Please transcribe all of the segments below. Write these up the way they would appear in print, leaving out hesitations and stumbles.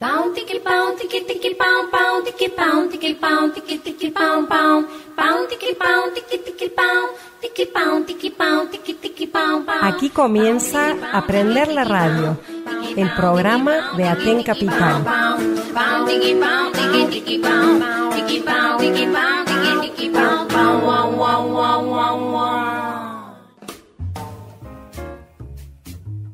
Pound tiki pound tiki tiki pound pound tiki pound tiki pound tiki tiki pound pound pound tiki pound tiki tiki pound tiki pound tiki pound tiki tiki pound pound. Aquí comienza Aprender la Radio, el programa de Aten Capital. Pound tiki pound tiki tiki pound tiki pound tiki pound tiki tiki pound pound wow wow wow wow wow.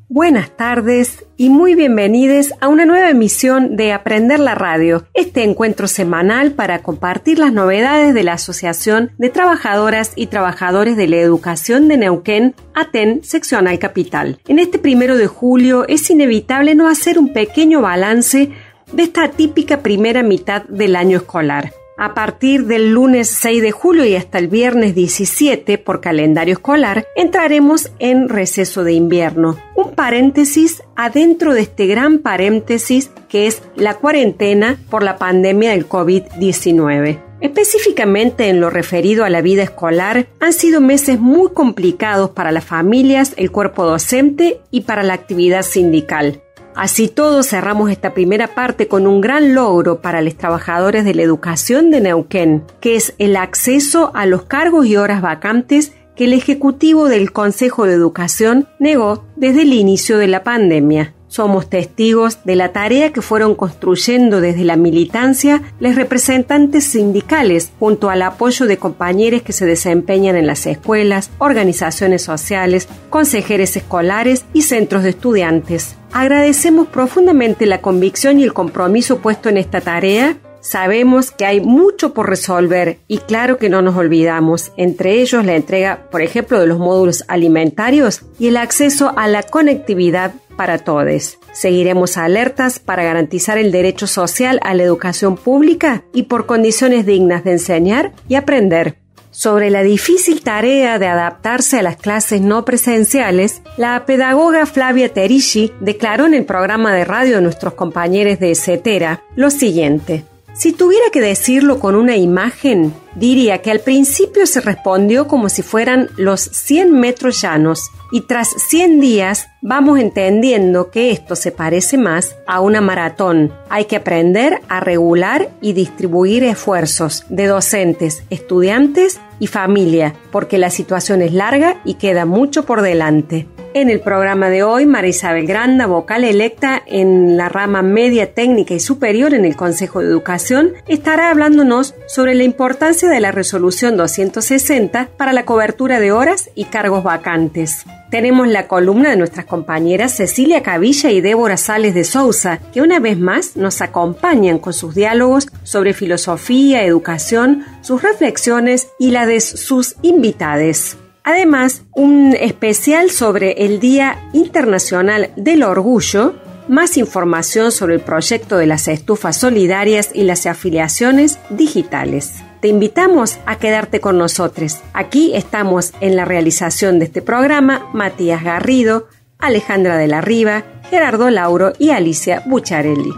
Buenas tardes y muy bienvenidos a una nueva emisión de Aprender la Radio, este encuentro semanal para compartir las novedades de la Asociación de Trabajadoras y Trabajadores de la Educación de Neuquén, Aten, Seccional Capital. En este 1 de julio es inevitable no hacer un pequeño balance de esta atípica primera mitad del año escolar. A partir del lunes 6 de julio y hasta el viernes 17, por calendario escolar, entraremos en receso de invierno. Un paréntesis adentro de este gran paréntesis que es la cuarentena por la pandemia del COVID-19. Específicamente en lo referido a la vida escolar, han sido meses muy complicados para las familias, el cuerpo docente y para la actividad sindical. Así todo, cerramos esta primera parte con un gran logro para los trabajadores de la educación de Neuquén, que es el acceso a los cargos y horas vacantes que el Ejecutivo del Consejo de Educación negó desde el inicio de la pandemia. Somos testigos de la tarea que fueron construyendo desde la militancia los representantes sindicales, junto al apoyo de compañeros que se desempeñan en las escuelas, organizaciones sociales, consejeros escolares y centros de estudiantes. Agradecemos profundamente la convicción y el compromiso puesto en esta tarea. Sabemos que hay mucho por resolver y claro que no nos olvidamos, entre ellos la entrega, por ejemplo, de los módulos alimentarios y el acceso a la conectividad para todos. Seguiremos alertas para garantizar el derecho social a la educación pública y por condiciones dignas de enseñar y aprender. Sobre la difícil tarea de adaptarse a las clases no presenciales, la pedagoga Flavia Terici declaró en el programa de radio de nuestros compañeros de CETERA lo siguiente: si tuviera que decirlo con una imagen, diría que al principio se respondió como si fueran los 100 metros llanos y tras 100 días vamos entendiendo que esto se parece más a una maratón. Hay que aprender a regular y distribuir esfuerzos de docentes, estudiantes y familia, porque la situación es larga y queda mucho por delante. En el programa de hoy, María Isabel Granda, vocal electa en la rama media, técnica y superior en el Consejo de Educación, estará hablándonos sobre la importancia de la resolución 260 para la cobertura de horas y cargos vacantes. Tenemos la columna de nuestras compañeras Cecilia Cavilla y Débora Sales de Sousa, que una vez más nos acompañan con sus diálogos sobre filosofía, educación, sus reflexiones y la de sus invitades. Además, un especial sobre el Día Internacional del Orgullo, más información sobre el proyecto de las estufas solidarias y las afiliaciones digitales. Te invitamos a quedarte con nosotros. Aquí estamos en la realización de este programa Matías Garrido, Alejandra de la Riva, Gerardo Lauro y Alicia Bucharelli.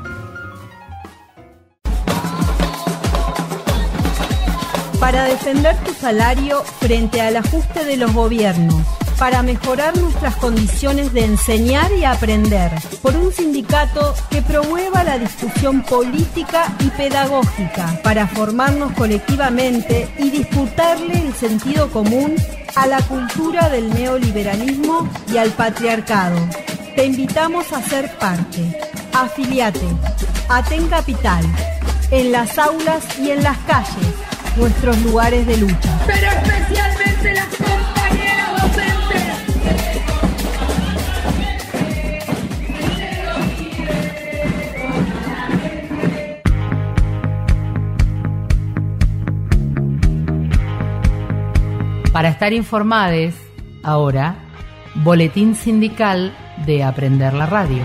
Para defender tu salario frente al ajuste de los gobiernos, para mejorar nuestras condiciones de enseñar y aprender, por un sindicato que promueva la discusión política y pedagógica, para formarnos colectivamente y disputarle el sentido común a la cultura del neoliberalismo y al patriarcado. Te invitamos a ser parte. Afiliate. Aten Capital. En las aulas y en las calles. Nuestros lugares de lucha. Pero especialmente las compañeras docentes. Para estar informades, ahora, Boletín Sindical de Aprender la Radio.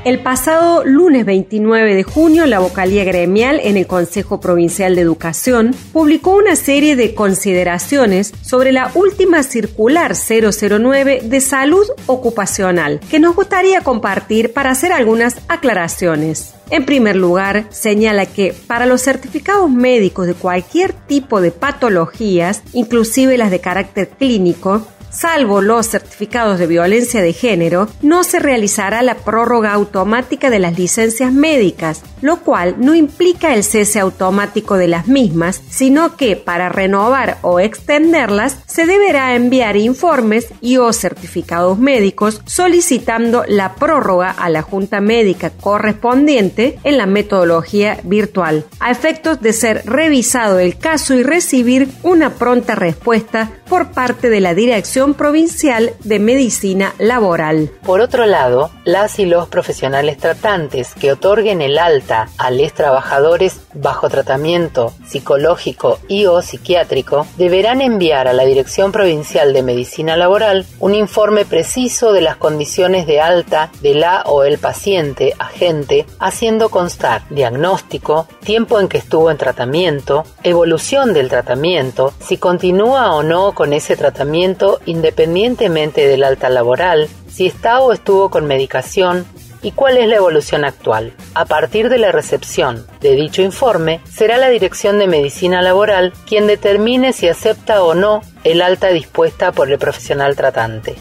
El pasado lunes 29 de junio, la vocalía gremial en el Consejo Provincial de Educación publicó una serie de consideraciones sobre la última circular 009 de salud ocupacional, que nos gustaría compartir para hacer algunas aclaraciones. En primer lugar, señala que para los certificados médicos de cualquier tipo de patologías, inclusive las de carácter clínico, Salvo los certificados de violencia de género, no se realizará la prórroga automática de las licencias médicas, lo cual no implica el cese automático de las mismas, sino que para renovar o extenderlas se deberá enviar informes y o certificados médicos solicitando la prórroga a la Junta Médica correspondiente en la metodología virtual, a efectos de ser revisado el caso y recibir una pronta respuesta por parte de la Dirección Provincial de Medicina Laboral. Por otro lado, las y los profesionales tratantes que otorguen el alta a los trabajadores bajo tratamiento psicológico y o psiquiátrico deberán enviar a la Dirección Provincial de Medicina Laboral un informe preciso de las condiciones de alta de la o el paciente agente, haciendo constar diagnóstico, tiempo en que estuvo en tratamiento, evolución del tratamiento, si continúa o no con ese tratamiento independientemente del alta laboral, si está o estuvo con medicación y cuál es la evolución actual. A partir de la recepción de dicho informe, será la Dirección de Medicina Laboral quien determine si acepta o no el alta dispuesta por el profesional tratante.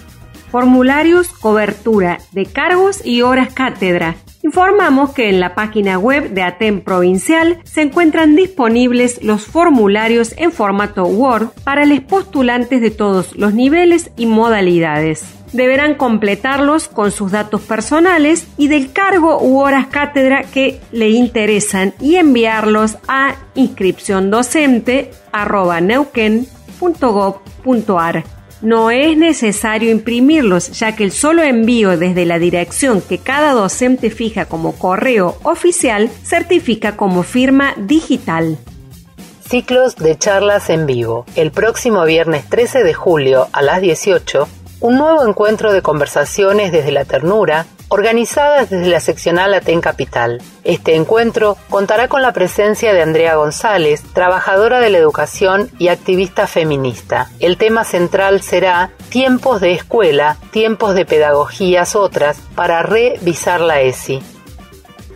Formularios, cobertura de cargos y horas cátedra. Informamos que en la página web de ATEN Provincial se encuentran disponibles los formularios en formato Word para los postulantes de todos los niveles y modalidades. Deberán completarlos con sus datos personales y del cargo u horas cátedra que le interesan y enviarlos a inscripciondocente@neuquén.gov.ar. No es necesario imprimirlos, ya que el solo envío desde la dirección que cada docente fija como correo oficial certifica como firma digital. Ciclos de charlas en vivo. El próximo viernes 13 de julio a las 18, un nuevo encuentro de conversaciones desde la ternura, organizadas desde la seccional ATEN Capital. Este encuentro contará con la presencia de Andrea González, trabajadora de la educación y activista feminista. El tema central será tiempos de escuela, tiempos de pedagogías otras para revisar la ESI.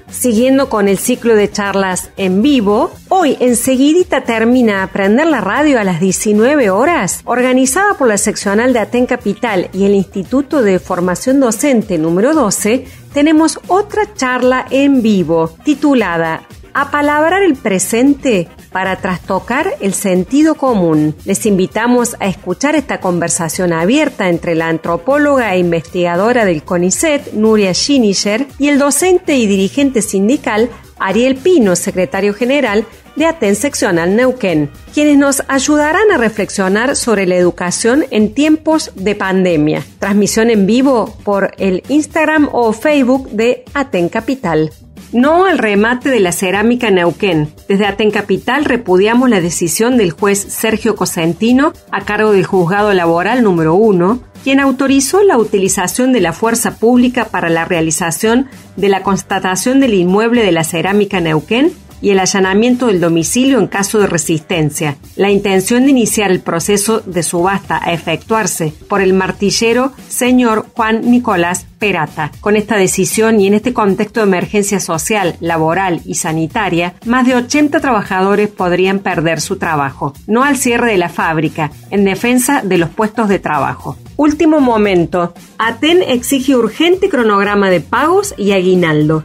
Siguiendo con el ciclo de charlas en vivo, hoy enseguidita termina Aprender la Radio a las 19 horas, organizada por la seccional de ATEN Capital y el Instituto de Formación Docente número 12, tenemos otra charla en vivo titulada Apalabrar el presente para trastocar el sentido común. Les invitamos a escuchar esta conversación abierta entre la antropóloga e investigadora del CONICET, Nuria Schiniger, y el docente y dirigente sindical Ariel Pino, secretario general de ATEN Seccional Neuquén, quienes nos ayudarán a reflexionar sobre la educación en tiempos de pandemia. Transmisión en vivo por el Instagram o Facebook de ATEN Capital. No al remate de la cerámica Neuquén. Desde ATEN Capital repudiamos la decisión del juez Sergio Cosentino, a cargo del Juzgado Laboral número 1, quien autorizó la utilización de la fuerza pública para la realización de la constatación del inmueble de la cerámica Neuquén y el allanamiento del domicilio en caso de resistencia. La intención de iniciar el proceso de subasta a efectuarse por el martillero señor Juan Nicolás Perata. Con esta decisión y en este contexto de emergencia social, laboral y sanitaria, más de 80 trabajadores podrían perder su trabajo. No al cierre de la fábrica, en defensa de los puestos de trabajo. Último momento. ATEN exige urgente cronograma de pagos y aguinaldo.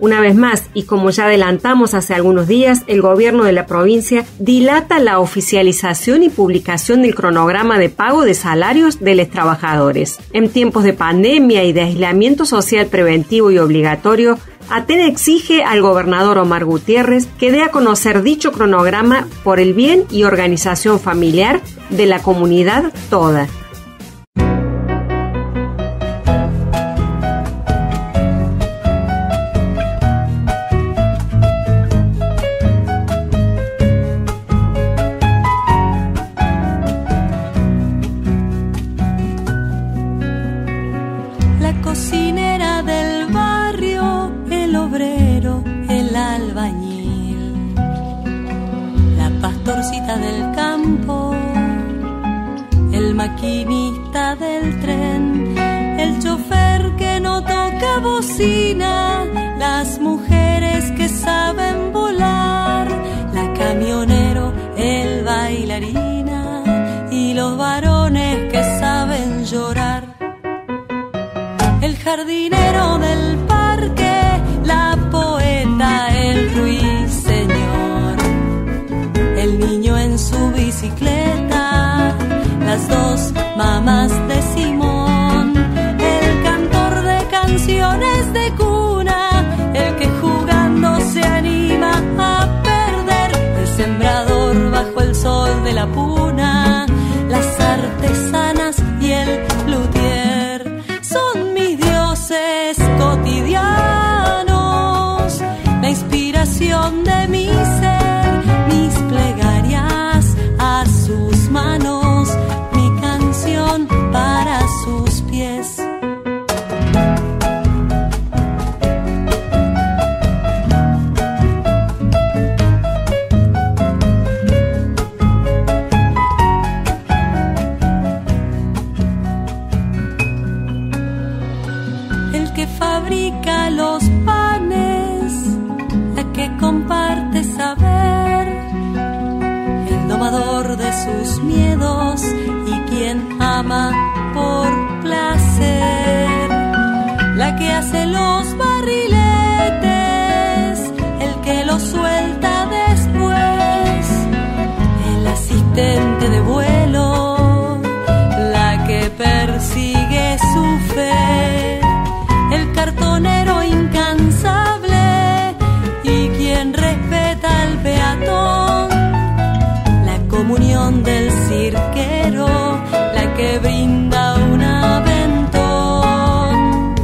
Una vez más, y como ya adelantamos hace algunos días, el gobierno de la provincia dilata la oficialización y publicación del cronograma de pago de salarios de los trabajadores. En tiempos de pandemia y de aislamiento social preventivo y obligatorio, ATEN exige al gobernador Omar Gutiérrez que dé a conocer dicho cronograma por el bien y organización familiar de la comunidad toda. Del campo, el maquinista del tren, el chofer que no toca bocina, las mujeres que saben volar, la camionero, el bailarina y los varones que saben jardinero del parque, la poeta, el ruiseñor, el niño en su bicicleta, las dos mamás de Simón, el cantor de canciones de cuna, el que jugando se anima a perder, el sembrador bajo el sol de la puna, las artesanas y el luthier son mis dioses cotidianos, la inspiración de mi ser, mis plegarias a sus manos, mi canción para sus pies. El que fabrica los panes, la que comparte saber, el domador de sus miedos y quien ama por placer, la que hace los barriletes, el que los suelta después, el asistente de vuelo, la que persigue su fe, el cartonero incansable y quien respeta al peatón, la comunión del cirquero, la que brinda un aventón,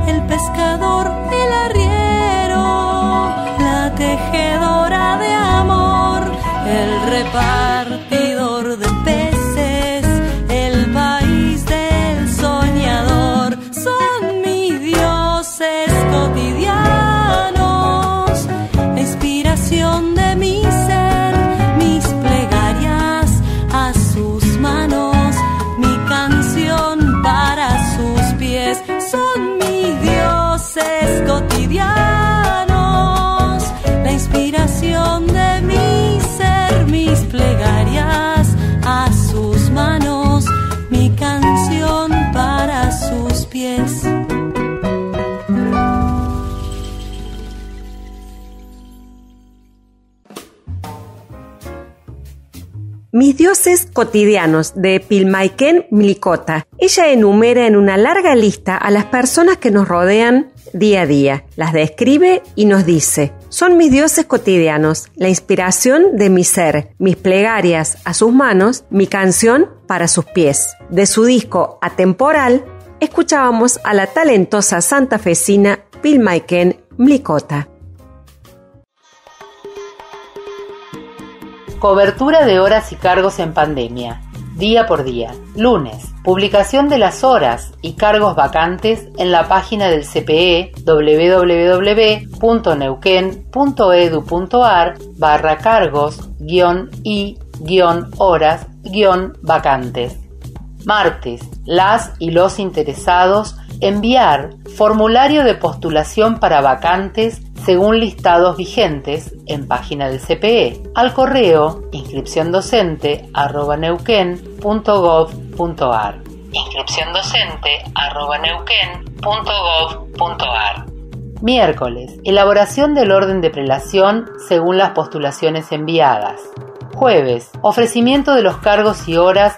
el pescador, el arriero, la tejedora de amor, el repartidor de peces, el país del soñador, son mis dioses cotidianos, la inspiración de mi ser, mis plegarias a sus manos, mi canción para sus pies, son mis dioses cotidianos, la inspiración de mi ser, mis plegarias a sus manos, mi canción para sus pies. Mis dioses cotidianos, de Pilmaiquén Mlicota. Ella enumera en una larga lista a las personas que nos rodean día a día. Las describe y nos dice: son mis dioses cotidianos, la inspiración de mi ser, mis plegarias a sus manos, mi canción para sus pies. De su disco Atemporal, escuchábamos a la talentosa santafesina Pilmaiquén Mlicota. Cobertura de horas y cargos en pandemia, día por día. Lunes, publicación de las horas y cargos vacantes en la página del CPE www.neuquén.edu.ar/cargos-y-horas-vacantes. Martes, las y los interesados enviar formulario de postulación para vacantes según listados vigentes en página del CPE al correo inscripciondocente@neuquén.gov.ar. inscripciondocente@neuquén.gov.ar. Miércoles, elaboración del orden de prelación según las postulaciones enviadas. Jueves, ofrecimiento de los cargos y horas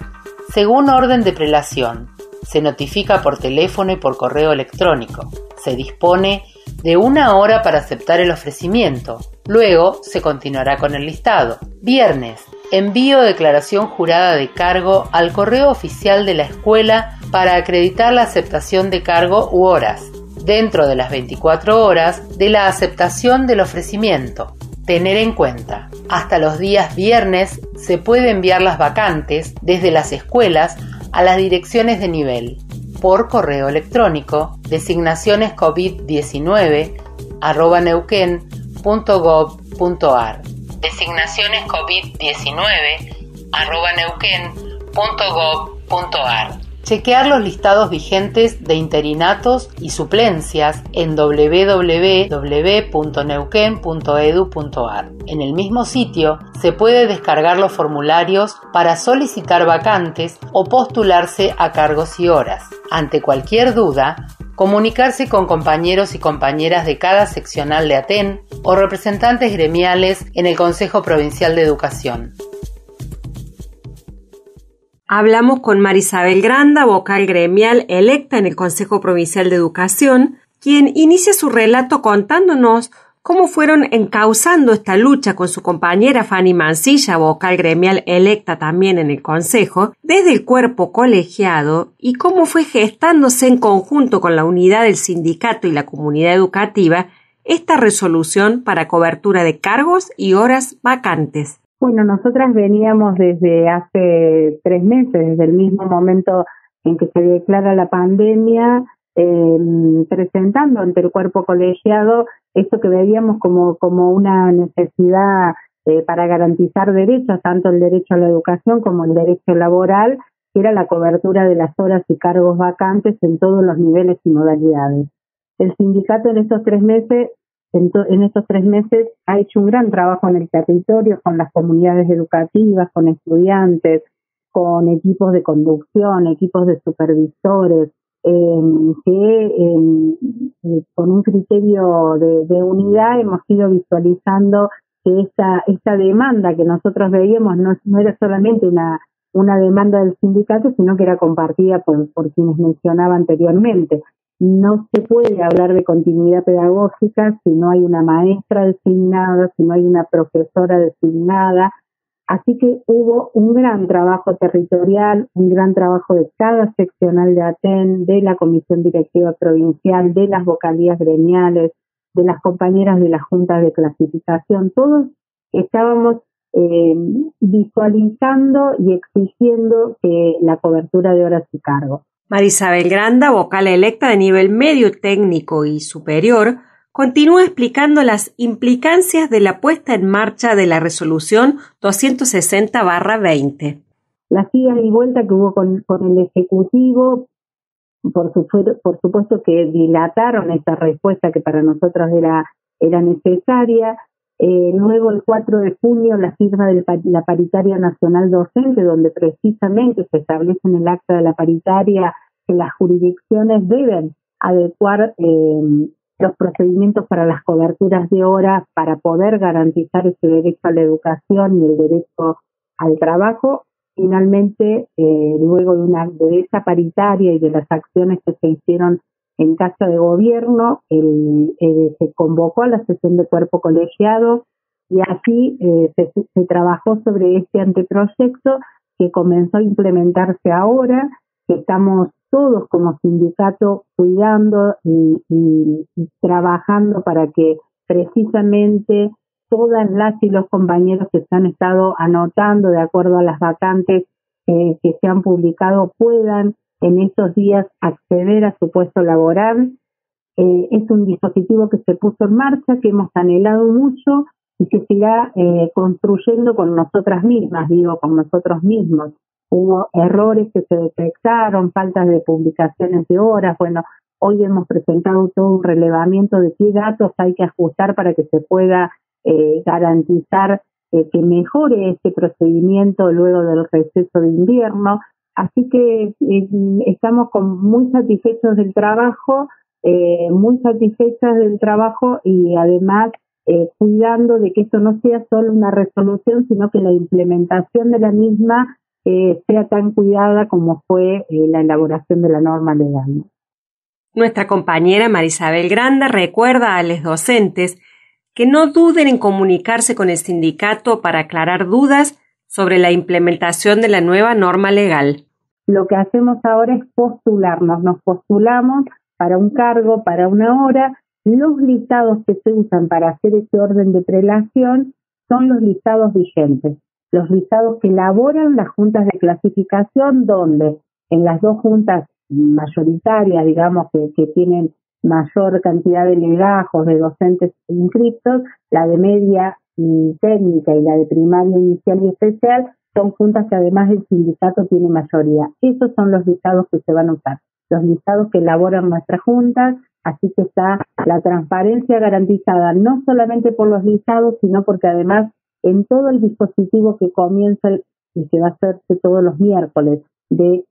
según orden de prelación. Se notifica por teléfono y por correo electrónico. Se dispone de 1 hora para aceptar el ofrecimiento. Luego se continuará con el listado. Viernes, envío de declaración jurada de cargo al correo oficial de la escuela para acreditar la aceptación de cargo u horas, dentro de las 24 horas de la aceptación del ofrecimiento. Tener en cuenta, hasta los días viernes se puede enviar las vacantes desde las escuelas a las direcciones de nivel, por correo electrónico, designacionescovid19@neuquén.gov.ar. designacionescovid19@neuquén.gov.ar. Chequear los listados vigentes de interinatos y suplencias en www.neuquén.edu.ar. En el mismo sitio se puede descargar los formularios para solicitar vacantes o postularse a cargos y horas. Ante cualquier duda, comunicarse con compañeros y compañeras de cada seccional de ATEN o representantes gremiales en el Consejo Provincial de Educación. Hablamos con Marisabel Granda, vocal gremial electa en el Consejo Provincial de Educación, quien inicia su relato contándonos cómo fueron encauzando esta lucha con su compañera Fanny Mancilla, vocal gremial electa también en el Consejo, desde el cuerpo colegiado y cómo fue gestándose en conjunto con la unidad del sindicato y la comunidad educativa esta resolución para cobertura de cargos y horas vacantes. Bueno, nosotras veníamos desde hace 3 meses, desde el mismo momento en que se declara la pandemia, presentando ante el cuerpo colegiado esto que veíamos como una necesidad para garantizar derechos, tanto el derecho a la educación como el derecho laboral, que era la cobertura de las horas y cargos vacantes en todos los niveles y modalidades. El sindicato en estos 3 meses ha hecho un gran trabajo en el territorio con las comunidades educativas, con estudiantes, con equipos de conducción, equipos de supervisores, con un criterio de unidad hemos ido visualizando que esta demanda que nosotros veíamos no era solamente una demanda del sindicato, sino que era compartida por quienes mencionaba anteriormente. No se puede hablar de continuidad pedagógica si no hay una maestra designada, si no hay una profesora designada. Así que hubo un gran trabajo territorial, un gran trabajo de cada seccional de ATEN, de la Comisión Directiva Provincial, de las vocalías gremiales, de las compañeras de las juntas de clasificación. Todos estábamos visualizando y exigiendo la cobertura de horas y cargos. Marisabel Granda, vocal electa de nivel medio técnico y superior, continúa explicando las implicancias de la puesta en marcha de la resolución 260/20. Las idas y vueltas que hubo con el Ejecutivo, por supuesto que dilataron esta respuesta que para nosotros era necesaria. Luego, el 4 de junio, la firma de la Paritaria Nacional Docente, donde precisamente se establece en el acta de la paritaria que las jurisdicciones deben adecuar los procedimientos para las coberturas de horas para poder garantizar ese derecho a la educación y el derecho al trabajo. Finalmente, luego de esa paritaria y de las acciones que se hicieron en Casa de Gobierno, se convocó a la sesión de cuerpo colegiado y así se trabajó sobre este anteproyecto que comenzó a implementarse ahora, que estamos todos como sindicato cuidando y trabajando para que precisamente todas las y los compañeros que se han estado anotando de acuerdo a las vacantes que se han publicado puedan en estos días acceder a su puesto laboral. Es un dispositivo que se puso en marcha, que hemos anhelado mucho y que se irá construyendo con nosotras mismas, con nosotros mismos. Hubo errores que se detectaron, faltas de publicaciones de horas. Bueno, hoy hemos presentado todo un relevamiento de qué datos hay que ajustar para que se pueda garantizar que mejore este procedimiento luego del receso de invierno. Así que estamos muy satisfechos del trabajo, y además cuidando de que esto no sea solo una resolución, sino que la implementación de la misma sea tan cuidada como fue la elaboración de la norma legal. Nuestra compañera Marisabel Granda recuerda a los docentes que no duden en comunicarse con el sindicato para aclarar dudas sobre la implementación de la nueva norma legal. Lo que hacemos ahora es postularnos, nos postulamos para un cargo, para una hora. Los listados que se usan para hacer este orden de prelación son los listados vigentes, los listados que elaboran las juntas de clasificación, donde en las dos juntas mayoritarias, que tienen mayor cantidad de legajos de docentes inscriptos, la de media técnica y la de primaria inicial y especial, son juntas que además el sindicato tiene mayoría. Esos son los listados que se van a usar, los listados que elaboran nuestras juntas, así que está la transparencia garantizada no solamente por los listados, sino porque además en todo el dispositivo que comienza y que va a hacerse todos los miércoles de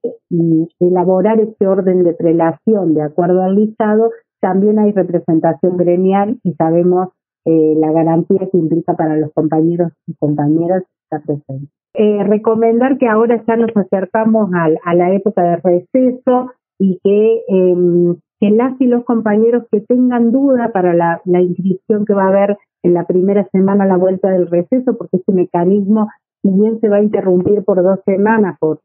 elaborar ese orden de prelación de acuerdo al listado, también hay representación gremial y sabemos la garantía que implica para los compañeros y compañeras estar presentes. Recomendar que ahora ya nos acercamos a la época de receso y que las y los compañeros que tengan duda para la inscripción que va a haber en la primera semana a la vuelta del receso, porque este mecanismo, si bien se va a interrumpir por 2 semanas por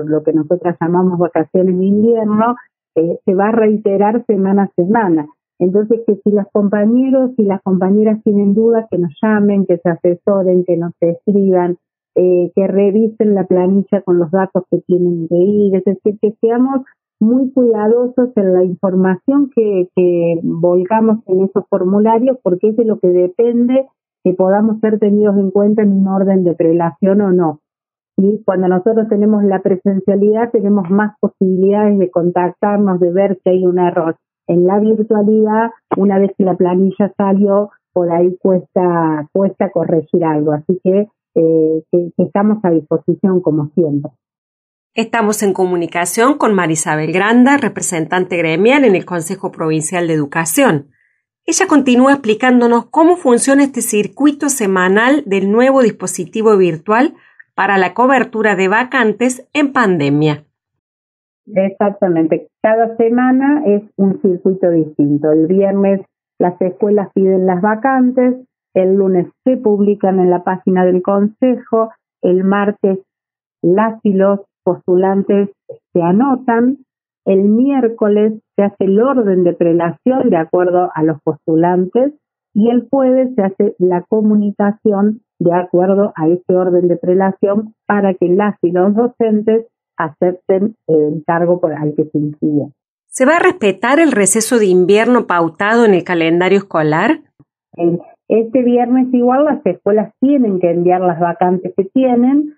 lo que nosotros llamamos vacaciones de invierno, se va a reiterar semana a semana. Entonces, que si los compañeros y las compañeras tienen dudas, que nos llamen, que se asesoren, que nos escriban, que revisen la planilla con los datos que tienen que ir, es decir, que seamos muy cuidadosos en la información que volcamos en esos formularios, porque es de lo que depende que podamos ser tenidos en cuenta en un orden de prelación o no. Y cuando nosotros tenemos la presencialidad, tenemos más posibilidades de contactarnos, de ver si hay un error. En la virtualidad, una vez que la planilla salió, por ahí cuesta corregir algo. Así que estamos a disposición como siempre. Estamos en comunicación con Marisabel Granda, representante gremial en el Consejo Provincial de Educación. Ella continúa explicándonos cómo funciona este circuito semanal del nuevo dispositivo virtual para la cobertura de vacantes en pandemia. Exactamente. Cada semana es un circuito distinto. El viernes las escuelas piden las vacantes, el lunes se publican en la página del Consejo, el martes las y los postulantes se anotan, el miércoles se hace el orden de prelación de acuerdo a los postulantes y el jueves se hace la comunicación de acuerdo a ese orden de prelación para que las y los docentes acepten el cargo al que se inscriben. ¿Se va a respetar el receso de invierno pautado en el calendario escolar? Este viernes igual las escuelas tienen que enviar las vacantes que tienen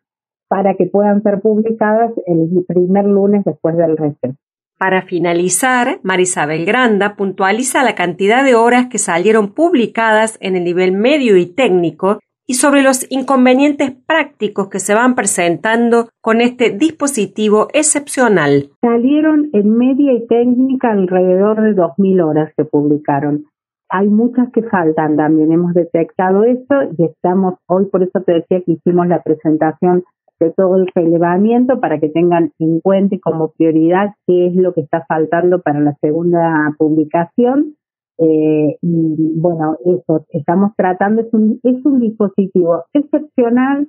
para que puedan ser publicadas el primer lunes después del receso. Para finalizar, Marisabel Granda puntualiza la cantidad de horas que salieron publicadas en el nivel medio y técnico y sobre los inconvenientes prácticos que se van presentando con este dispositivo excepcional. Salieron en media y técnica alrededor de 2.000 horas que publicaron. Hay muchas que faltan también, hemos detectado eso y estamos hoy, por eso te decía que hicimos la presentación de todo el relevamiento para que tengan en cuenta y como prioridad qué es lo que está faltando para la segunda publicación. Y bueno, eso estamos tratando, es un dispositivo excepcional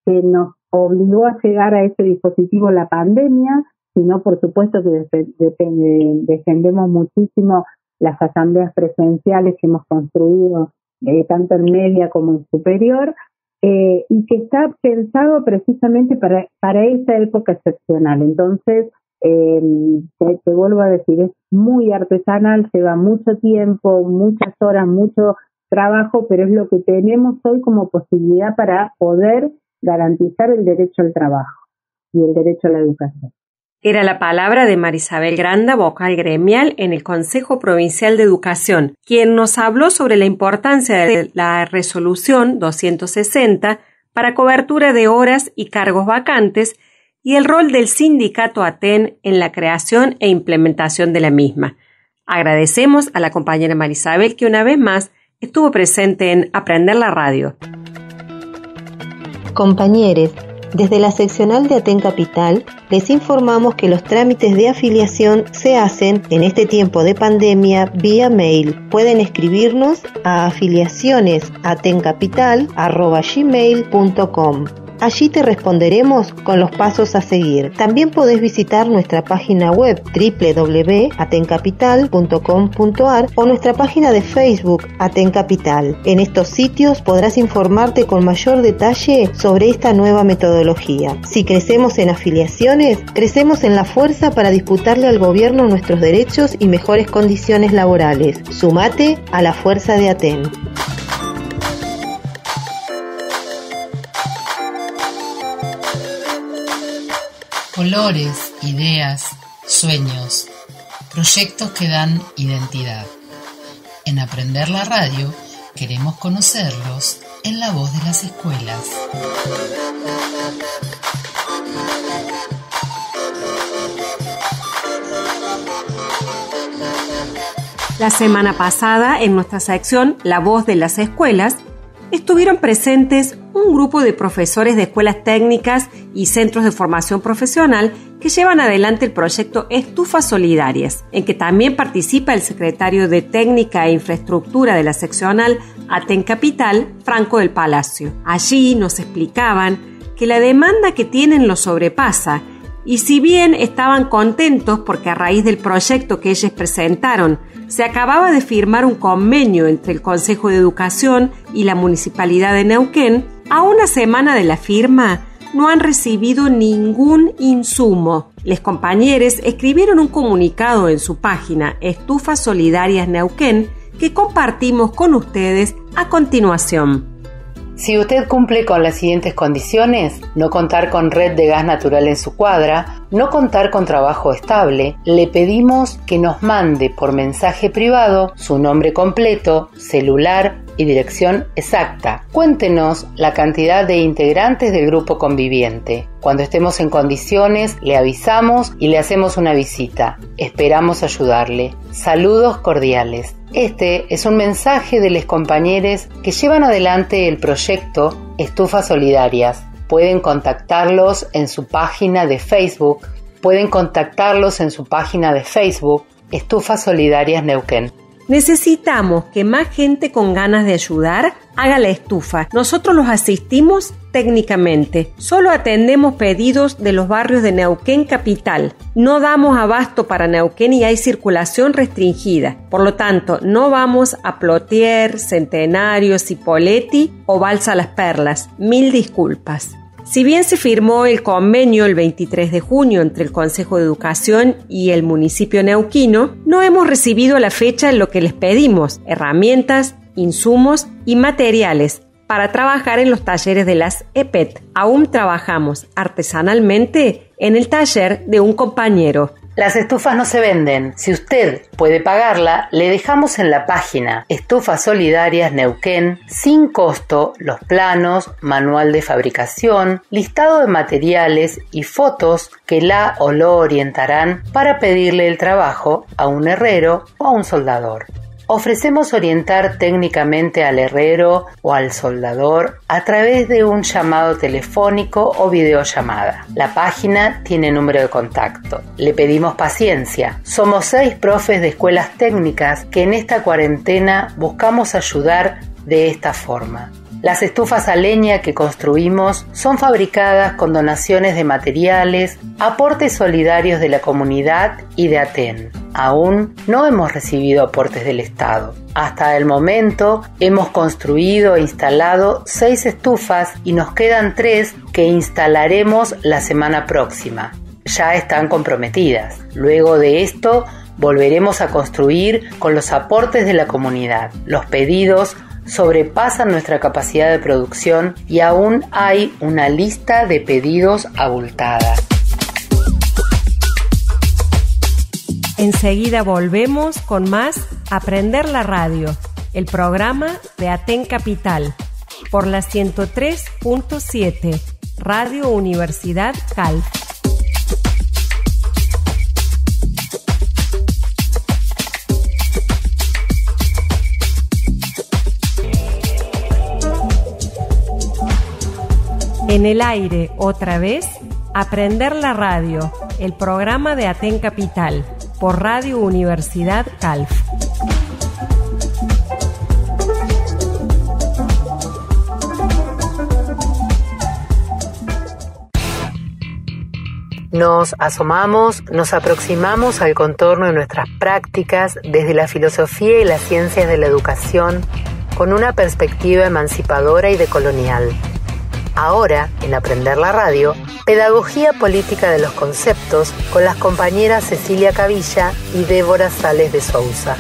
que nos obligó a llegar a ese dispositivo la pandemia, sino por supuesto que defendemos muchísimo las asambleas presenciales que hemos construido tanto en media como en superior, y que está pensado precisamente para esa época excepcional. Entonces, te vuelvo a decir, es muy artesanal, lleva mucho tiempo, muchas horas, mucho trabajo, pero es lo que tenemos hoy como posibilidad para poder garantizar el derecho al trabajo y el derecho a la educación. Era la palabra de Marisabel Granda, vocal gremial en el Consejo Provincial de Educación, quien nos habló sobre la importancia de la resolución 260 para cobertura de horas y cargos vacantes y el rol del sindicato ATEN en la creación e implementación de la misma. Agradecemos a la compañera Marisabel que una vez más estuvo presente en Aprender la Radio. Compañeros, desde la seccional de Aten Capital les informamos que los trámites de afiliación se hacen en este tiempo de pandemia vía mail. Pueden escribirnos a afiliacionesatencapital@gmail.com. Allí te responderemos con los pasos a seguir. También podés visitar nuestra página web www.atencapital.com.ar o nuestra página de Facebook Aten Capital. En estos sitios podrás informarte con mayor detalle sobre esta nueva metodología. Si crecemos en afiliaciones, crecemos en la fuerza para disputarle al gobierno nuestros derechos y mejores condiciones laborales. Sumate a la fuerza de Aten. Colores, ideas, sueños, proyectos que dan identidad. En Aprender la Radio queremos conocerlos en la voz de las escuelas. La semana pasada, en nuestra sección La Voz de las Escuelas, estuvieron presentes un grupo de profesores de escuelas técnicas y centros de formación profesional que llevan adelante el proyecto Estufas Solidarias, en que también participa el secretario de Técnica e Infraestructura de la seccional Aten Capital, Franco del Palacio. Allí nos explicaban que la demanda que tienen los sobrepasa, y si bien estaban contentos porque a raíz del proyecto que ellos presentaron se acababa de firmar un convenio entre el Consejo de Educación y la Municipalidad de Neuquén, a una semana de la firma no han recibido ningún insumo. Les compañeros escribieron un comunicado en su página Estufas Solidarias Neuquén que compartimos con ustedes a continuación. Si usted cumple con las siguientes condiciones: no contar con red de gas natural en su cuadra, no contar con trabajo estable, le pedimos que nos mande por mensaje privado su nombre completo, celular y dirección exacta. Cuéntenos la cantidad de integrantes del grupo conviviente. Cuando estemos en condiciones, le avisamos y le hacemos una visita. Esperamos ayudarle. Saludos cordiales. Este es un mensaje de los compañeros que llevan adelante el proyecto Estufas Solidarias. Pueden contactarlos en su página de Facebook. Estufas Solidarias Neuquén. Necesitamos que más gente con ganas de ayudar haga la estufa. Nosotros los asistimos técnicamente. Solo atendemos pedidos de los barrios de Neuquén Capital. No damos abasto para Neuquén y hay circulación restringida. Por lo tanto, no vamos a Plotier, Centenario, Cipolletti o Balsa Las Perlas. Mil disculpas. Si bien se firmó el convenio el 23 de junio entre el Consejo de Educación y el municipio neuquino, no hemos recibido a la fecha lo que les pedimos: herramientas, insumos y materiales para trabajar en los talleres de las EPET. Aún trabajamos artesanalmente en el taller de un compañero. Las estufas no se venden. Si usted puede pagarla, le dejamos en la página Estufas Solidarias Neuquén sin costo los planos, manual de fabricación, listado de materiales y fotos que la o lo orientarán para pedirle el trabajo a un herrero o a un soldador. Ofrecemos orientar técnicamente al herrero o al soldador a través de un llamado telefónico o videollamada. La página tiene número de contacto. Le pedimos paciencia. Somos 6 profes de escuelas técnicas que en esta cuarentena buscamos ayudar de esta forma. Las estufas a leña que construimos son fabricadas con donaciones de materiales, aportes solidarios de la comunidad y de Aten. Aún no hemos recibido aportes del Estado. Hasta el momento hemos construido e instalado 6 estufas y nos quedan 3 que instalaremos la semana próxima. Ya están comprometidas. Luego de esto volveremos a construir con los aportes de la comunidad. Los pedidos sobrepasan nuestra capacidad de producción y aún hay una lista de pedidos abultada. Enseguida volvemos con más Aprender la Radio, el programa de Aten Capital, por la 103.7, Radio Universidad Calf. En el aire, otra vez, Aprender la Radio, el programa de Aten Capital, por Radio Universidad Calf. Nos asomamos, nos aproximamos al contorno de nuestras prácticas desde la filosofía y las ciencias de la educación con una perspectiva emancipadora y decolonial. Ahora, en Aprender la Radio, Pedagogía Política de los Conceptos con las compañeras Cecilia Cavilla y Débora Sales de Sousa.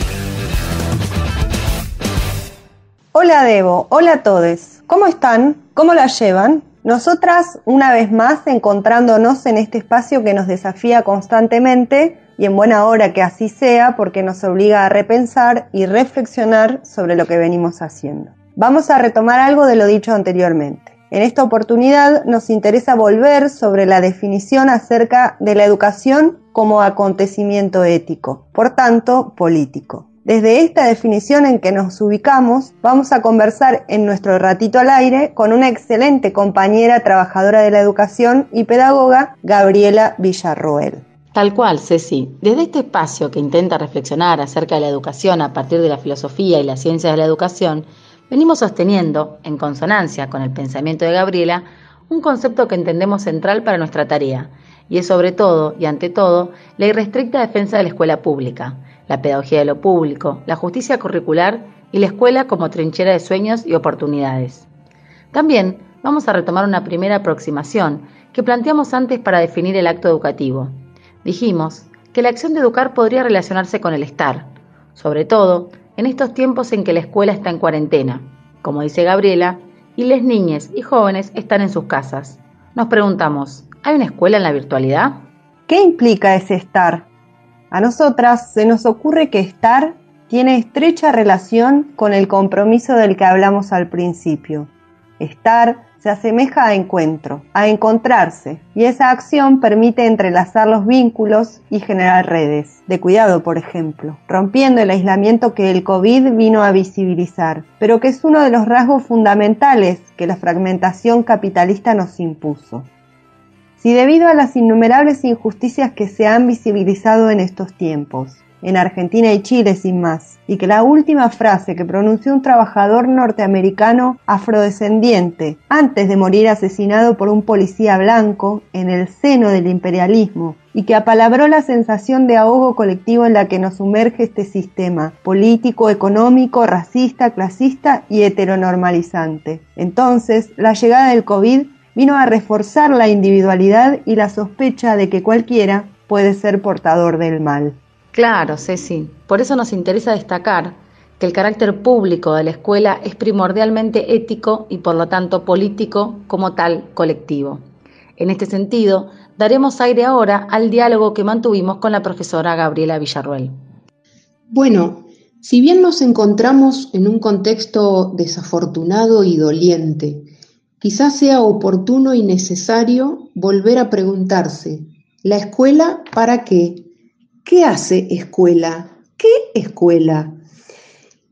Hola Debo, hola a todos. ¿Cómo están? ¿Cómo la llevan? Nosotras, una vez más, encontrándonos en este espacio que nos desafía constantemente y en buena hora que así sea, porque nos obliga a repensar y reflexionar sobre lo que venimos haciendo. Vamos a retomar algo de lo dicho anteriormente. En esta oportunidad nos interesa volver sobre la definición acerca de la educación como acontecimiento ético, por tanto, político. Desde esta definición en que nos ubicamos, vamos a conversar en nuestro ratito al aire con una excelente compañera trabajadora de la educación y pedagoga, Gabriela Villarroel. Tal cual, Ceci. Desde este espacio que intenta reflexionar acerca de la educación a partir de la filosofía y las ciencias de la educación, venimos sosteniendo, en consonancia con el pensamiento de Gabriela, un concepto que entendemos central para nuestra tarea, y es sobre todo, y ante todo, la irrestricta defensa de la escuela pública, la pedagogía de lo público, la justicia curricular y la escuela como trinchera de sueños y oportunidades. También vamos a retomar una primera aproximación que planteamos antes para definir el acto educativo. Dijimos que la acción de educar podría relacionarse con el estar, sobre todo en estos tiempos en que la escuela está en cuarentena, como dice Gabriela, y las niñas y jóvenes están en sus casas. Nos preguntamos, ¿hay una escuela en la virtualidad? ¿Qué implica ese estar? A nosotras se nos ocurre que estar tiene estrecha relación con el compromiso del que hablamos al principio. Estar se asemeja a encuentro, a encontrarse, y esa acción permite entrelazar los vínculos y generar redes, de cuidado por ejemplo, rompiendo el aislamiento que el COVID vino a visibilizar, pero que es uno de los rasgos fundamentales que la fragmentación capitalista nos impuso. Si debido a las innumerables injusticias que se han visibilizado en estos tiempos, en Argentina y Chile sin más, y que la última frase que pronunció un trabajador norteamericano afrodescendiente antes de morir asesinado por un policía blanco en el seno del imperialismo, y que apalabró la sensación de ahogo colectivo en la que nos sumerge este sistema político, económico, racista, clasista y heteronormalizante. Entonces, la llegada del COVID vino a reforzar la individualidad y la sospecha de que cualquiera puede ser portador del mal. Claro, Ceci. Por eso nos interesa destacar que el carácter público de la escuela es primordialmente ético y por lo tanto político como tal colectivo. En este sentido, daremos aire ahora al diálogo que mantuvimos con la profesora Gabriela Villarroel. Bueno, si bien nos encontramos en un contexto desafortunado y doliente, quizás sea oportuno y necesario volver a preguntarse, ¿la escuela para qué? ¿Qué hace escuela? ¿Qué escuela?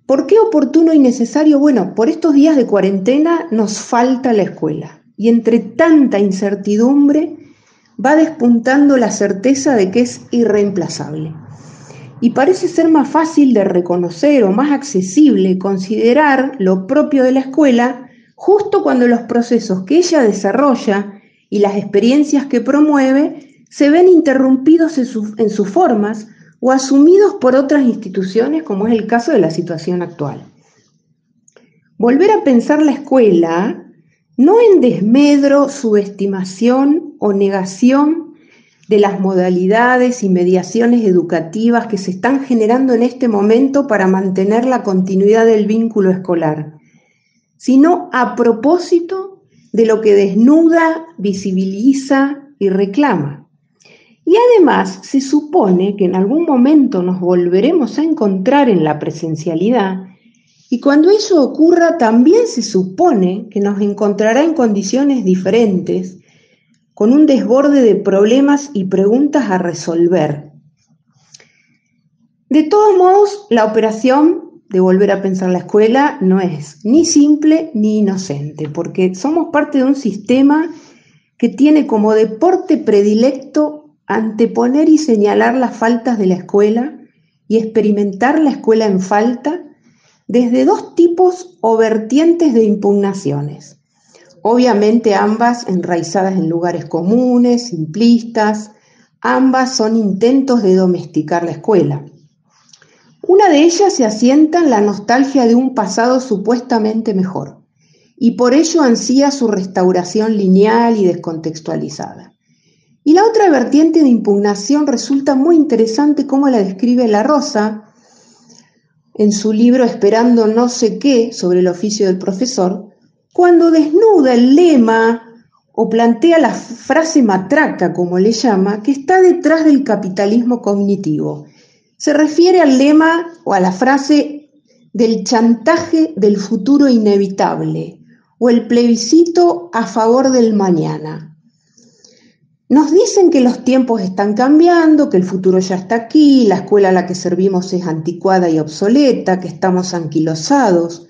¿Por qué oportuno y necesario? Bueno, por estos días de cuarentena nos falta la escuela y entre tanta incertidumbre va despuntando la certeza de que es irreemplazable. Y parece ser más fácil de reconocer o más accesible considerar lo propio de la escuela justo cuando los procesos que ella desarrolla y las experiencias que promueve se ven interrumpidos en sus formas o asumidos por otras instituciones, como es el caso de la situación actual. Volver a pensar la escuela, no en desmedro, subestimación o negación de las modalidades y mediaciones educativas que se están generando en este momento para mantener la continuidad del vínculo escolar, sino a propósito de lo que desnuda, visibiliza y reclama. Y además se supone que en algún momento nos volveremos a encontrar en la presencialidad y cuando eso ocurra también se supone que nos encontrará en condiciones diferentes, con un desborde de problemas y preguntas a resolver. De todos modos, la operación de volver a pensar la escuela no es ni simple ni inocente, porque somos parte de un sistema que tiene como deporte predilecto anteponer y señalar las faltas de la escuela y experimentar la escuela en falta desde dos tipos o vertientes de impugnaciones. Obviamente ambas enraizadas en lugares comunes, simplistas, ambas son intentos de domesticar la escuela. Una de ellas se asienta en la nostalgia de un pasado supuestamente mejor y por ello ansía su restauración lineal y descontextualizada. Y la otra vertiente de impugnación resulta muy interesante como la describe La Rosa en su libro Esperando no sé qué sobre el oficio del profesor, cuando desnuda el lema o plantea la frase matraca, como le llama, que está detrás del capitalismo cognitivo. Se refiere al lema o a la frase del chantaje del futuro inevitable o el plebiscito a favor del mañana. Nos dicen que los tiempos están cambiando, que el futuro ya está aquí, la escuela a la que servimos es anticuada y obsoleta, que estamos anquilosados,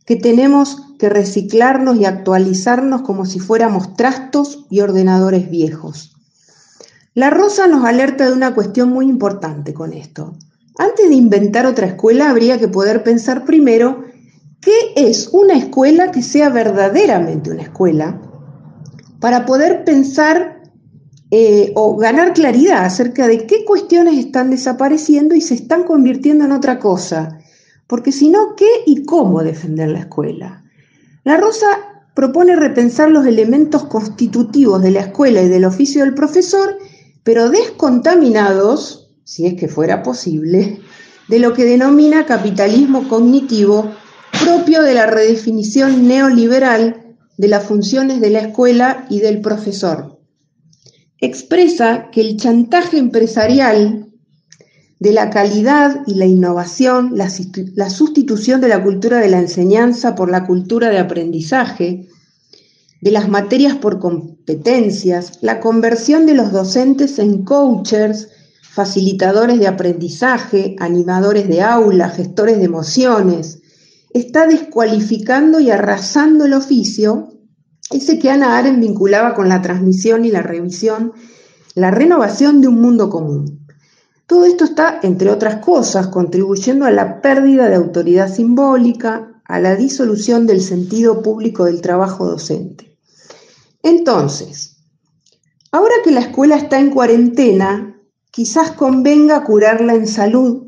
que tenemos que reciclarnos y actualizarnos como si fuéramos trastos y ordenadores viejos. La Rosa nos alerta de una cuestión muy importante con esto. Antes de inventar otra escuela, habría que poder pensar primero qué es una escuela que sea verdaderamente una escuela, para poder pensar o ganar claridad acerca de qué cuestiones están desapareciendo y se están convirtiendo en otra cosa. Porque si no, ¿qué y cómo defender la escuela? La Rosa propone repensar los elementos constitutivos de la escuela y del oficio del profesor, pero descontaminados, si es que fuera posible, de lo que denomina capitalismo cognitivo, propio de la redefinición neoliberal de las funciones de la escuela y del profesor. Expresa que el chantaje empresarial de la calidad y la innovación, la sustitución de la cultura de la enseñanza por la cultura de aprendizaje, de las materias por competencias, la conversión de los docentes en coaches, facilitadores de aprendizaje, animadores de aula, gestores de emociones, está descualificando y arrasando el oficio, ese que Hannah Arendt vinculaba con la transmisión y la revisión, la renovación de un mundo común. Todo esto está, entre otras cosas, contribuyendo a la pérdida de autoridad simbólica, a la disolución del sentido público del trabajo docente. Entonces, ahora que la escuela está en cuarentena, quizás convenga curarla en salud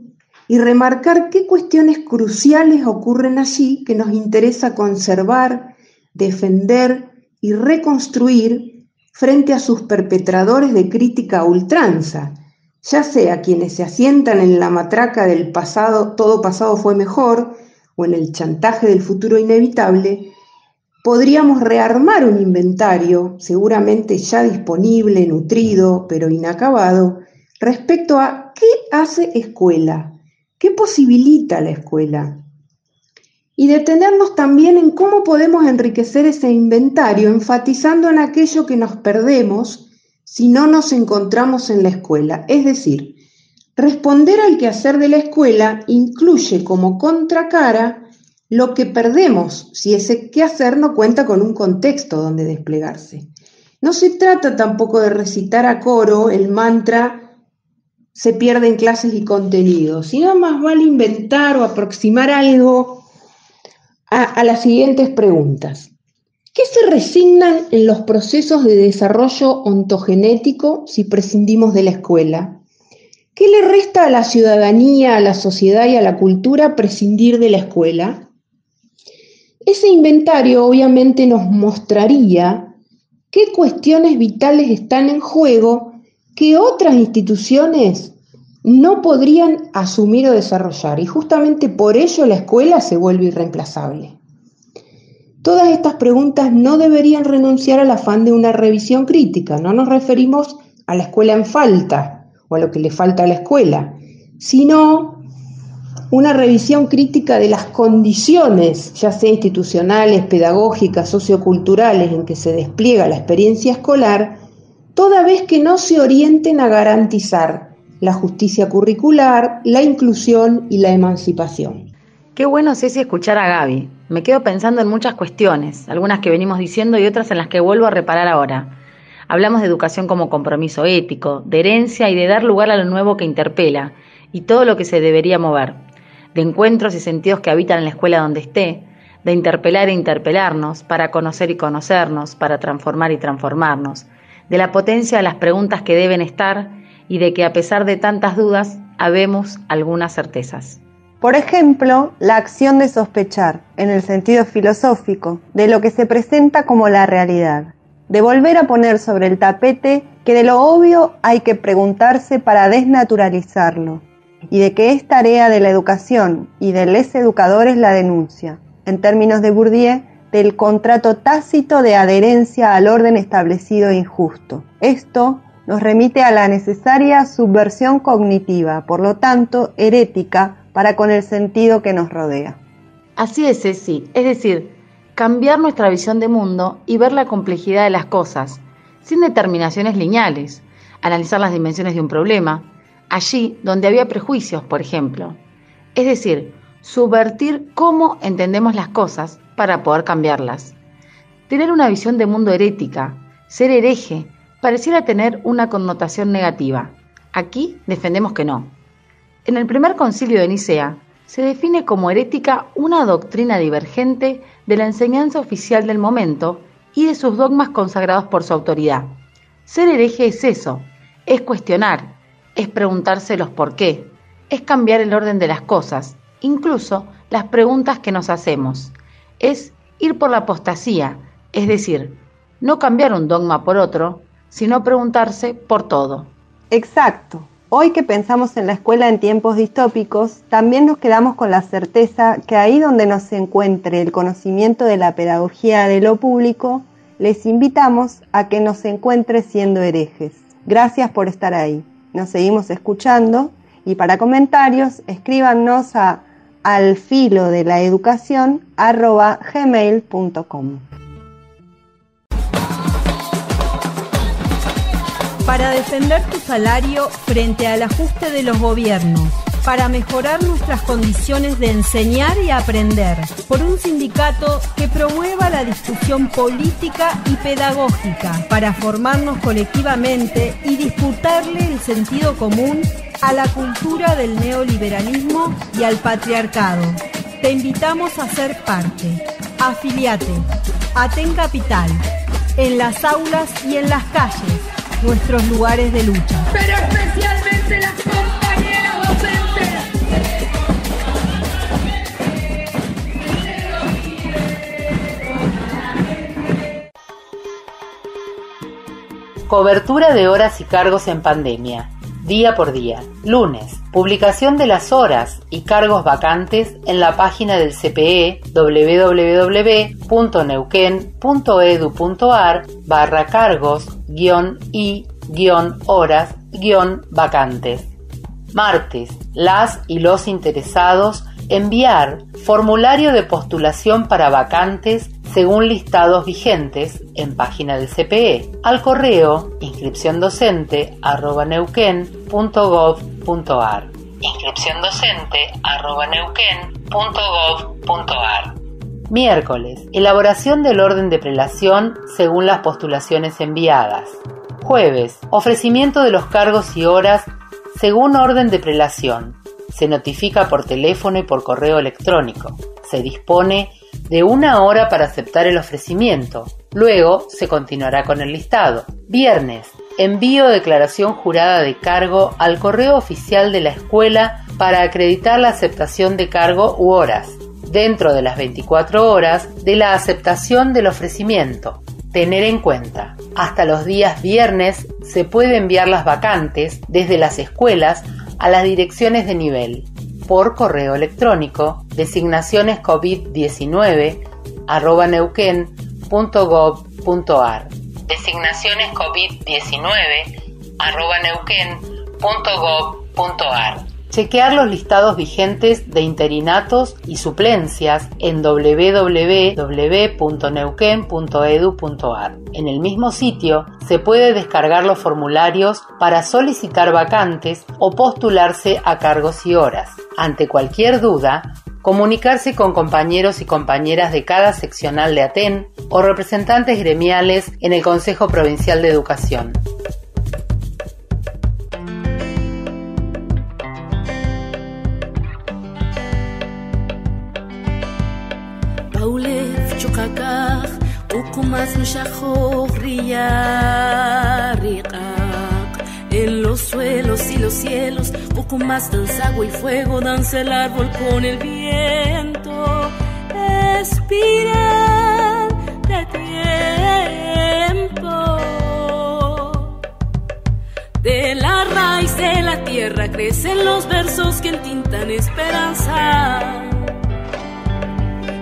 y remarcar qué cuestiones cruciales ocurren allí que nos interesa conservar, defender y reconstruir frente a sus perpetradores de crítica a ultranza, ya sea quienes se asientan en la matraca del pasado, todo pasado fue mejor, o en el chantaje del futuro inevitable. Podríamos rearmar un inventario, seguramente ya disponible, nutrido, pero inacabado, respecto a qué hace escuela, qué posibilita la escuela, y detenernos también en cómo podemos enriquecer ese inventario, enfatizando en aquello que nos perdemos si no nos encontramos en la escuela. Es decir, responder al quehacer de la escuela incluye como contracara lo que perdemos si ese quehacer no cuenta con un contexto donde desplegarse. No se trata tampoco de recitar a coro el mantra "se pierden clases y contenidos", sino más vale inventar o aproximar algo a las siguientes preguntas. ¿Qué se resignan en los procesos de desarrollo ontogenético si prescindimos de la escuela? ¿Qué le resta a la ciudadanía, a la sociedad y a la cultura prescindir de la escuela? Ese inventario obviamente nos mostraría qué cuestiones vitales están en juego que otras instituciones no podrían asumir o desarrollar, y justamente por ello la escuela se vuelve irreemplazable. Todas estas preguntas no deberían renunciar al afán de una revisión crítica. No nos referimos a la escuela en falta o a lo que le falta a la escuela, sino una revisión crítica de las condiciones, ya sea institucionales, pedagógicas, socioculturales, en que se despliega la experiencia escolar, toda vez que no se orienten a garantizar la justicia curricular, la inclusión y la emancipación. Qué bueno, Ceci, escuchar a Gaby. Me quedo pensando en muchas cuestiones, algunas que venimos diciendo y otras en las que vuelvo a reparar ahora. Hablamos de educación como compromiso ético, de herencia y de dar lugar a lo nuevo que interpela, y todo lo que se debería mover, de encuentros y sentidos que habitan en la escuela donde esté, de interpelar e interpelarnos, para conocer y conocernos, para transformar y transformarnos, de la potencia de las preguntas que deben estar y de que a pesar de tantas dudas, habemos algunas certezas. Por ejemplo, la acción de sospechar, en el sentido filosófico, de lo que se presenta como la realidad, de volver a poner sobre el tapete que de lo obvio hay que preguntarse para desnaturalizarlo, y de que es tarea de la educación y de los educadores la denuncia, en términos de Bourdieu, del contrato tácito de adherencia al orden establecido e injusto. Esto nos remite a la necesaria subversión cognitiva, por lo tanto, herética, para con el sentido que nos rodea. Así es, Ceci, es decir, cambiar nuestra visión de mundo y ver la complejidad de las cosas, sin determinaciones lineales, analizar las dimensiones de un problema, allí donde había prejuicios, por ejemplo. Es decir, subvertir cómo entendemos las cosas para poder cambiarlas. Tener una visión de mundo herética, ser hereje, pareciera tener una connotación negativa. Aquí defendemos que no. En el primer concilio de Nicea, se define como herética una doctrina divergente de la enseñanza oficial del momento y de sus dogmas consagrados por su autoridad. Ser hereje es eso, es cuestionar, es preguntarse los por qué, es cambiar el orden de las cosas, incluso las preguntas que nos hacemos. Es ir por la apostasía, es decir, no cambiar un dogma por otro, sino preguntarse por todo. Exacto. Hoy que pensamos en la escuela en tiempos distópicos, también nos quedamos con la certeza que ahí donde nos encuentre el conocimiento de la pedagogía de lo público, les invitamos a que nos encuentre siendo herejes. Gracias por estar ahí. Nos seguimos escuchando y para comentarios escríbanos a alfilodelaeducacion@gmail.com. Para defender tu salario frente al ajuste de los gobiernos, para mejorar nuestras condiciones de enseñar y aprender, por un sindicato que promueva la discusión política y pedagógica, para formarnos colectivamente y disputarle el sentido común a la cultura del neoliberalismo y al patriarcado. Te invitamos a ser parte. Afiliate. Aten Capital. En las aulas y en las calles. Nuestros lugares de lucha. Pero especialmente las compañeras docentes. Cobertura de horas y cargos en pandemia. Día por día. Lunes. Publicación de las horas y cargos vacantes en la página del CPE www.neuquén.edu.ar/cargos-y-horas-vacantes. Martes. Las y los interesados enviar formulario de postulación para vacantes según listados vigentes en página del CPE al correo inscripciondocente@neuquén.gov.ar. inscripciondocente@neuquén.gov.ar. Miércoles. Elaboración del orden de prelación según las postulaciones enviadas. Jueves. Ofrecimiento de los cargos y horas según orden de prelación. Se notifica por teléfono y por correo electrónico. Se dispone de 1 hora para aceptar el ofrecimiento. Luego se continuará con el listado. Viernes. Envío declaración jurada de cargo al correo oficial de la escuela para acreditar la aceptación de cargo u horas, dentro de las 24 horas de la aceptación del ofrecimiento. Tener en cuenta, hasta los días viernes se puede enviar las vacantes desde las escuelas a las direcciones de nivel, por correo electrónico, designacionescovid19@neuquén.gov.ar. designacionescovid19@neuquén.gov.ar. Chequear los listados vigentes de interinatos y suplencias en www.neuquén.edu.ar. En el mismo sitio se puede descargar los formularios para solicitar vacantes o postularse a cargos y horas. Ante cualquier duda, comunicarse con compañeros y compañeras de cada seccional de ATEN o representantes gremiales en el Consejo Provincial de Educación. En los suelos y los cielos, poco más danza agua y fuego, danza el árbol con el viento. Espiral de tiempo. De la raíz de la tierra crecen los versos que entintan esperanza.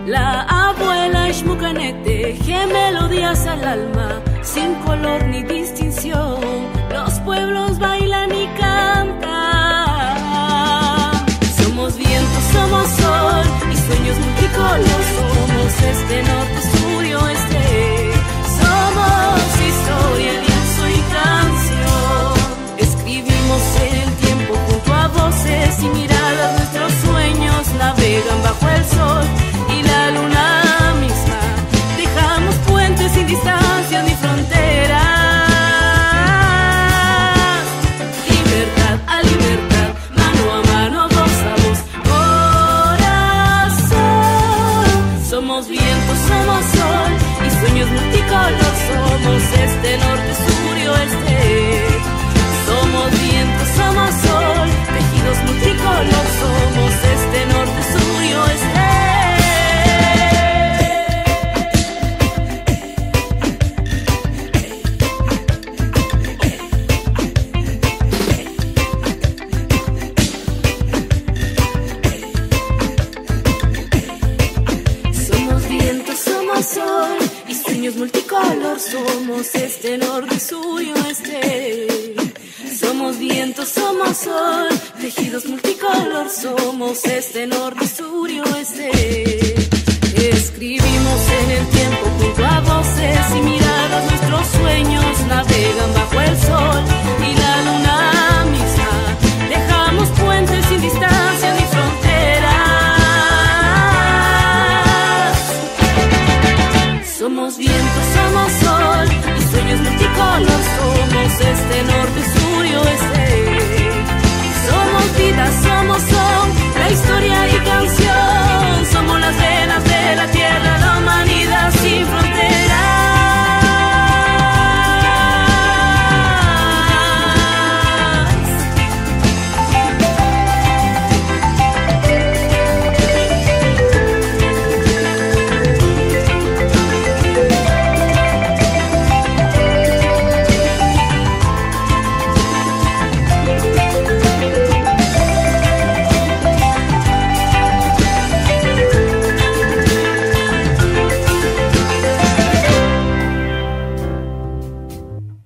La abuela Ishmucanek teje melodías al alma, sin color ni distinción. Los pueblos bailan y cantan. Somos viento, somos sol y sueños multicolor. Somos este norte, sur y oeste. Somos historia. Somos viento, somos sol y sueños multicolor. Somos este, norte, sur y oeste. Somos viento, somos sol, tejidos multicolor. Somos este, norte, sur y oeste. Sol y sueños multicolor. Somos este, norte, sur y oeste. Somos viento, somos sol, tejidos multicolor. Somos este, norte, sur y oeste. Escribimos en el tiempo junto a voces y miradas. Nuestros sueños navegan bajo el sol y la luna misma. Dejamos puentes sin distancia ni fronteras. Somos viento, somos sol y sueños multicolor. Somos este, norte, sur y oeste. Somos vida, somos son, la historia y canción. Somos las venas de la tierra, la humanidad sin fronteras.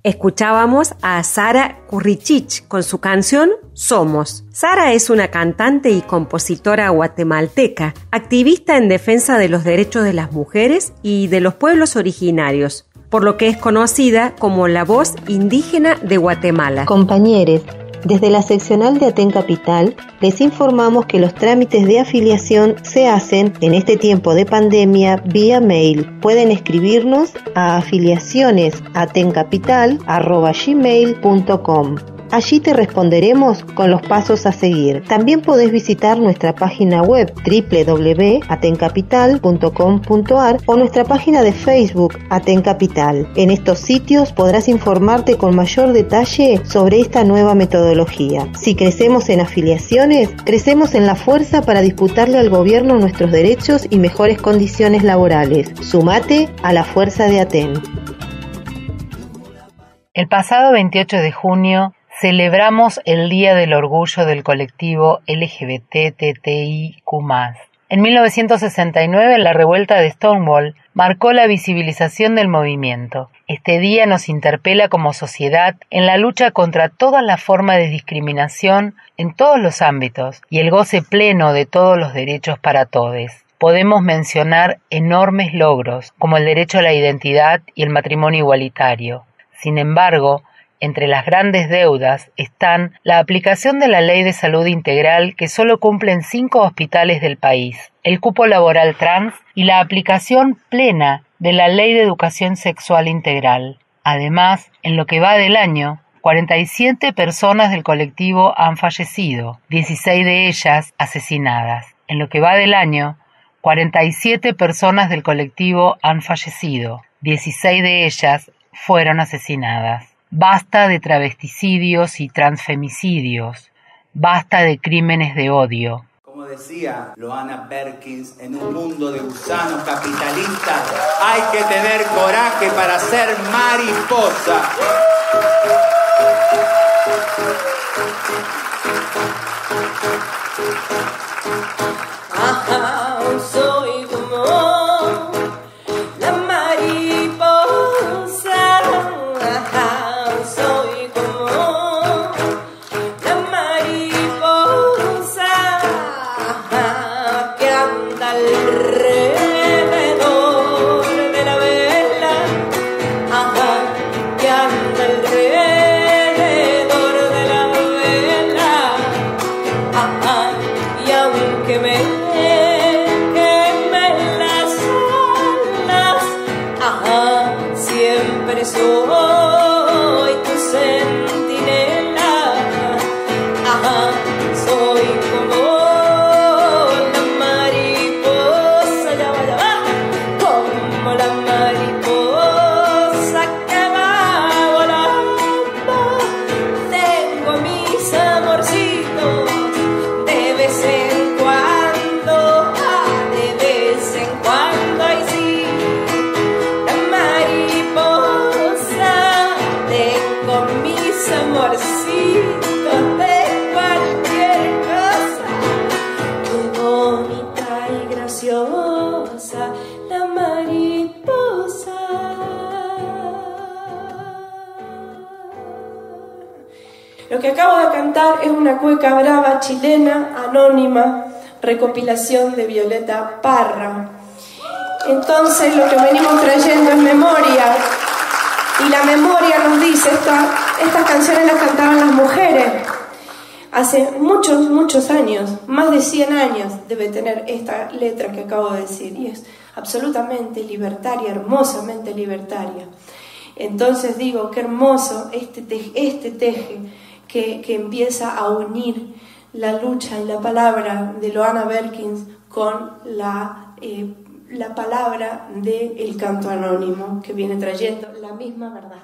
Escuchábamos a Sara Currichich con su canción Somos. Sara es una cantante y compositora guatemalteca, activista en defensa de los derechos de las mujeres y de los pueblos originarios, por lo que es conocida como la voz indígena de Guatemala. Compañeros, desde la seccional de Aten Capital les informamos que los trámites de afiliación se hacen en este tiempo de pandemia vía mail. Pueden escribirnos a afiliacionesatencapital@gmail.com. Allí te responderemos con los pasos a seguir. También podés visitar nuestra página web www.atencapital.com.ar o nuestra página de Facebook Aten Capital. En estos sitios podrás informarte con mayor detalle sobre esta nueva metodología. Si crecemos en afiliaciones, crecemos en la fuerza para disputarle al gobierno nuestros derechos y mejores condiciones laborales. Sumate a la fuerza de Aten. El pasado 28 de junio celebramos el Día del Orgullo del colectivo LGBTTIQ+. En 1969, la revuelta de Stonewall marcó la visibilización del movimiento. Este día nos interpela como sociedad en la lucha contra todas las formas de discriminación en todos los ámbitos y el goce pleno de todos los derechos para todos. Podemos mencionar enormes logros, como el derecho a la identidad y el matrimonio igualitario. Sin embargo, entre las grandes deudas están la aplicación de la Ley de Salud Integral que solo cumplen 5 hospitales del país, el cupo laboral trans y la aplicación plena de la Ley de Educación Sexual Integral. Además, en lo que va del año, 47 personas del colectivo han fallecido, 16 de ellas asesinadas. En lo que va del año, 47 personas del colectivo han fallecido, 16 de ellas fueron asesinadas. Basta de travesticidios y transfemicidios. Basta de crímenes de odio. Como decía Loana Perkins, en un mundo de gusanos capitalistas hay que tener coraje para ser mariposa. Ajá, soy como la mariposa. Ajá, soy como la mariposa. Ajá, que anda alrededor de la vela. Ajá, que anda alrededor de la vela. Ajá, y aunque me queme hermosa, la mariposa. Lo que acabo de cantar es una cueca brava chilena, anónima, recopilación de Violeta Parra. Entonces lo que venimos trayendo es memoria, y la memoria nos dice, estas canciones las cantaban las mujeres hace muchos años, más de 100 años debe tener esta letra que acabo de decir, y es absolutamente libertaria, hermosamente libertaria. Entonces digo, qué hermoso este teje que empieza a unir la lucha y la palabra de Loana Berkins con la palabra del canto anónimo, que viene trayendo la misma verdad.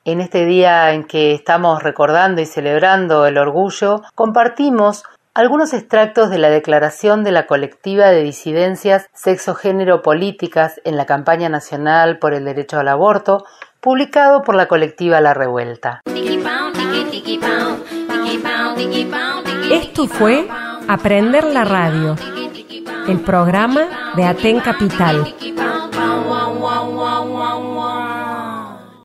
En este día en que estamos recordando y celebrando el orgullo, compartimos algunos extractos de la declaración de la colectiva de disidencias sexo-género-políticas en la campaña nacional por el derecho al aborto, publicado por la colectiva La Revuelta. Esto fue Aprender la Radio, el programa de Aten Capital.